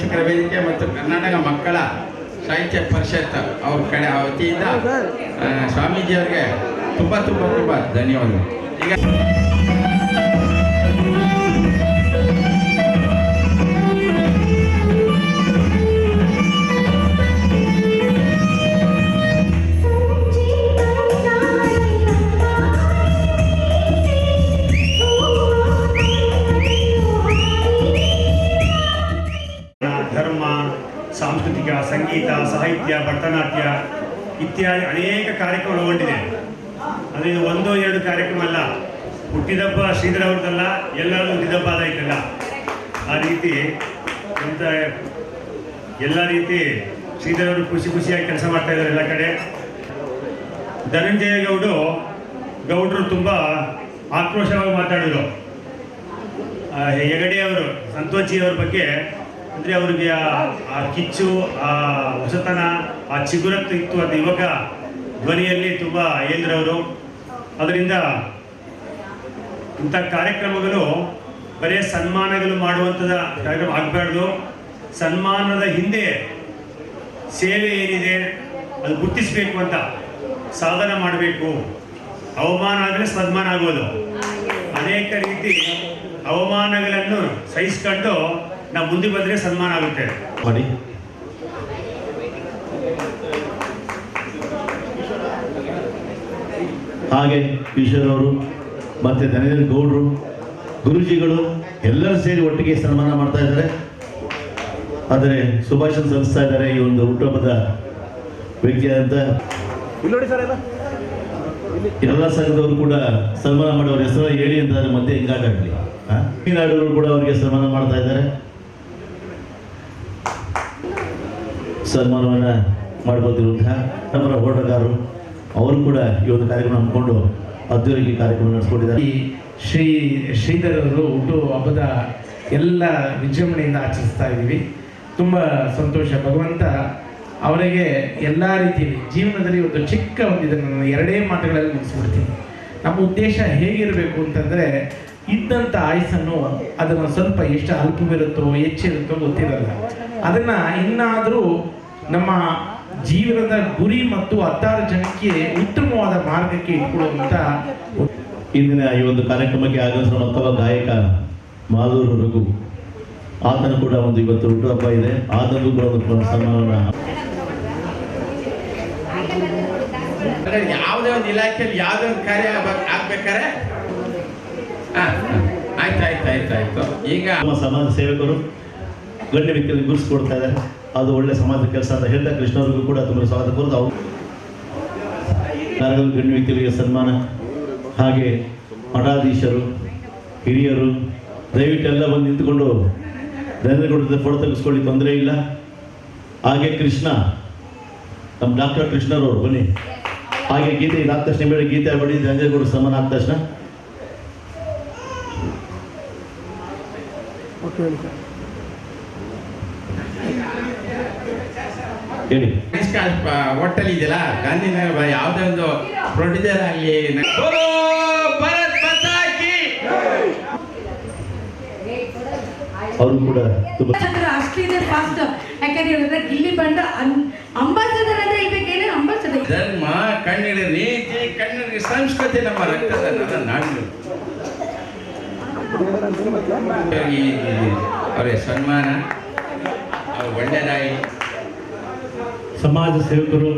ನಿರ್ದೇಶಕರ ವೇದಿಕೆ ಮತ್ತು ಕರ್ನಾಟಕ ಮಕ್ಕಳ ಸಾಹಿತ್ಯ ಪರಿಷತ್ ಅವ್ರ ಕಡೆ ವತಿಯಿಂದ ಸ್ವಾಮೀಜಿಯವರಿಗೆ ತುಂಬ ತುಂಬ ತುಂಬ ಧನ್ಯವಾದಗಳು. ಈಗ ಧರ್ಮ, ಸಾಂಸ್ಕೃತಿಕ, ಸಂಗೀತ, ಸಾಹಿತ್ಯ, ಭರತನಾಟ್ಯ ಇತ್ಯಾದಿ ಅನೇಕ ಕಾರ್ಯಕ್ರಮ ಒಳಗೊಂಡಿದೆ. ಅಂದರೆ ಇದು 1-2 ಕಾರ್ಯಕ್ರಮ ಅಲ್ಲ. ಹುಟ್ಟಿದಬ್ಬ ಶ್ರೀಧರ್ ಅವ್ರದ್ದಲ್ಲ, ಎಲ್ಲರದ್ದು ಹುಟ್ಟಿದಬ್ಬ ಆದಾಯ್ತಲ್ಲ. ಆ ರೀತಿ ಅಂತ ಎಲ್ಲ ರೀತಿ ಶ್ರೀಧರ್ ಅವರು ಖುಷಿಯಾಗಿ ಕೆಲಸ ಮಾಡ್ತಾ ಇದ್ದಾರೆ ಎಲ್ಲ ಕಡೆ. ಧನಂಜಯ ಗೌಡರು ತುಂಬ ಆಕ್ರೋಶವಾಗಿ ಮಾತಾಡಿದ್ರು. ಹೆಗಡೆ ಅವರು, ಸಂತೋಷಿಯವರ ಬಗ್ಗೆ ಅಂದರೆ ಅವ್ರಿಗೆ ಆ ಕಿಚ್ಚು, ಆ ಹೊಸತನ, ಆ ಚಿಗುರತ್ತು ಇತ್ತು. ಅದು ಇವಾಗ ಧ್ವನಿಯಲ್ಲಿ ತುಂಬ ಹೇಳಿದ್ರವರು. ಅದರಿಂದ ಇಂಥ ಕಾರ್ಯಕ್ರಮಗಳು ಬರೀ ಸನ್ಮಾನಗಳು ಮಾಡುವಂಥದ್ದು ಕಾರ್ಯಕ್ರಮ ಆಗಬಾರ್ದು. ಸನ್ಮಾನದ ಹಿಂದೆ ಸೇವೆ ಏನಿದೆ ಅದು ಗುರುತಿಸಬೇಕು ಅಂತ ಸಾಧನೆ ಮಾಡಬೇಕು. ಅವಮಾನ ಆದರೆ ಸನ್ಮಾನ ಆಗೋದು. ಅನೇಕ ರೀತಿ ಅವಮಾನಗಳನ್ನು ಸಹಿಸ್ಕೊಂಡು ನಾವು ಮುಂದೆ ಬಂದರೆ ಸನ್ಮಾನ ಆಗುತ್ತೆ. ಮಾಡಿ ಹಾಗೆ ಈಶ್ವರ್ ಅವರು ಮತ್ತು ಧನಂಜಯ ಗೌಡರು, ಗುರೂಜಿಗಳು ಎಲ್ಲರೂ ಸೇರಿ ಒಟ್ಟಿಗೆ ಸನ್ಮಾನ ಮಾಡ್ತಾ ಇದ್ದಾರೆ. ಆದರೆ ಶುಭಾಶಯ ಸಲ್ಲಿಸ್ತಾ ಇದ್ದಾರೆ ಈ ಒಂದು ಹುಟ್ಟುಹಬ್ಬದ ವ್ಯಕ್ತಿಯಾದಂಥ ಎಲ್ಲ ಸಂಘದವರು ಕೂಡ ಸನ್ಮಾನ ಮಾಡಿ ಅವ್ರ ಹೆಸರು ಹೇಳಿ ಅಂತ ಅದ್ರ ಮಧ್ಯೆ ಹಿಂಗಾಗಲಿ. ತಮಿಳುನಾಡವರು ಕೂಡ ಅವರಿಗೆ ಸನ್ಮಾನ ಮಾಡ್ತಾ ಇದ್ದಾರೆ. ಸನ್ಮಾನವನ್ನು ಮಾಡ್ಬೋದಿರುವಂತಹ ನಮ್ಮ ಹೋರಾಟಗಾರರು ಅವರು ಕೂಡ ಈ ಒಂದು ಕಾರ್ಯಕ್ರಮ ಹಮ್ಮಿಕೊಂಡು ಅದ್ದೂರಿಗೆ ಕಾರ್ಯಕ್ರಮ ನಡೆಸ್ಕೊಂಡಿದ್ದಾರೆ. ಈ ಶ್ರೀಧರರು ಹುಟ್ಟು ಹಬ್ಬದ ಎಲ್ಲ ವಿಜೃಂಭಣೆಯಿಂದ ಆಚರಿಸ್ತಾ ಇದ್ದೀವಿ. ತುಂಬ ಸಂತೋಷ. ಭಗವಂತ ಅವರಿಗೆ ಎಲ್ಲ ರೀತಿಯಲ್ಲಿ ಜೀವನದಲ್ಲಿ ಒಂದು ಚಿಕ್ಕ ಒಂದಿದನ್ನು ನಾನು 2 ಮಾತುಗಳಲ್ಲಿ ಮುಗಿಸ್ಬಿಡ್ತೀನಿ. ನಮ್ಮ ಉದ್ದೇಶ ಹೇಗಿರಬೇಕು ಅಂತಂದರೆ, ಇದ್ದಂಥ ಆಯುಸ್ಸನ್ನು ಅದನ್ನು ಸ್ವಲ್ಪ ಎಷ್ಟು ಅಲ್ಪವಿರುತ್ತೋ ಹೆಚ್ಚಿರುತ್ತೋ ಗೊತ್ತಿರಲ್ಲ, ಅದನ್ನು ಇನ್ನಾದರೂ ನಮ್ಮ ಜೀವನದ ಗುರಿ ಮತ್ತು 16 ಜನಕ್ಕೆ ಉತ್ತಮವಾದ ಮಾರ್ಗಕ್ಕೆ ಇಟ್ಕೊಳ್ಳುವಂಥ ಇಂದಿನ ಈ ಒಂದು ಕಾರ್ಯಕ್ರಮಕ್ಕೆ ಆಗಮಿಸಿದ ಮತ್ತೊಬ್ಬ ಗಾಯಕ ಮಾಲೂರು ರಘು, ಆತನು ಕೂಡ ಒಂದು ಇವತ್ತು ಹುಟ್ಟುಹಬ್ಬ ಇದೆ. ಆತನಿಗೂ ಕೂಡ ಒಂದು ಸನ್ಮಾನವನ್ನು ಯಾವುದೇ ಒಂದು ಇಲಾಖೆಯಲ್ಲಿ ಯಾವುದೇ ಒಂದು ಕಾರ್ಯ ಆಗ್ಬೇಕಾರೆ ಆಯ್ತು. ಈಗ ನಮ್ಮ ಸಮಾಜ ಸೇವಕರು ಗಣ್ಯ ವ್ಯಕ್ತಿಯಲ್ಲಿ ಗುರುತಿಸ್ಕೊಡ್ತಾ ಇದ್ದಾರೆ. ಅದು ಒಳ್ಳೆ ಸಮಾಜ ಕೆಲಸ ಅಂತ ಹೇಳ್ತಾ ಕೃಷ್ಣವ್ರಿಗೂ ಕೂಡ ತುಂಬ ಸ್ವಾಗತ ಕೋರ್ದು ಅವರು ಗಣ್ಯ ವ್ಯಕ್ತಿಗಳಿಗೆ ಸನ್ಮಾನ. ಹಾಗೆ ಮಠಾಧೀಶರು, ಹಿರಿಯರು ದಯವಿಟ್ಟು ಎಲ್ಲ ಬಂದು ನಿಂತುಕೊಂಡು ಧನ್ಯಗೌಡದ ಫೋಟೋ ತೆಗೆಸ್ಕೊಳ್ಳಿ, ತೊಂದರೆ ಇಲ್ಲ. ಹಾಗೆ ಕೃಷ್ಣ, ನಮ್ಮ ಡಾಕ್ಟರ್ ಕೃಷ್ಣರವರು ಬನ್ನಿ. ಹಾಗೆ ಗೀತೆ ಇದಾದ ತಕ್ಷಣ ಬೇಡ, ಗೀತೆ ಬಡಿ ಧನ್ಯಗೌಡ ಸನ್ಮಾನ ಆದ ತಕ್ಷಣ ಹೇಳಿ. ಹೋಟೆಲ್ ಇದೆಯಲ್ಲ ಗಾಂಧಿನಗರ, ಯಾವುದೇ ಒಂದು ಪ್ರೊಡ್ಯೂಸರ್ ಆಗಲಿ ಅವರು ಕೂಡ ತುಂಬ ಅಷ್ಟಿದೆ ಫಾಸ್ಟ್. ಯಾಕಂದ್ರೆ ಹೇಳಿದ್ರೆ ಗಿಲ್ಲಿ ಬಂಡ ಅಂಬಾಸಡರ್ ಅಂದ್ರೆ ಇಬೇಕೇನೆ ಅಂಬಾಸಡರ್. ಧರ್ಮ, ಕನ್ನಡ ನೀತಿ, ಕನ್ನಡ ಸಂಸ್ಕೃತಿ ನಮ್ಮ ರಕ್ತದ ನಾಡು. ಅವರಿಗೆ ಸನ್ಮಾನ ಒಳ್ಳೆಯದಾಗಿ ಸಮಾಜ ಸೇವಕರು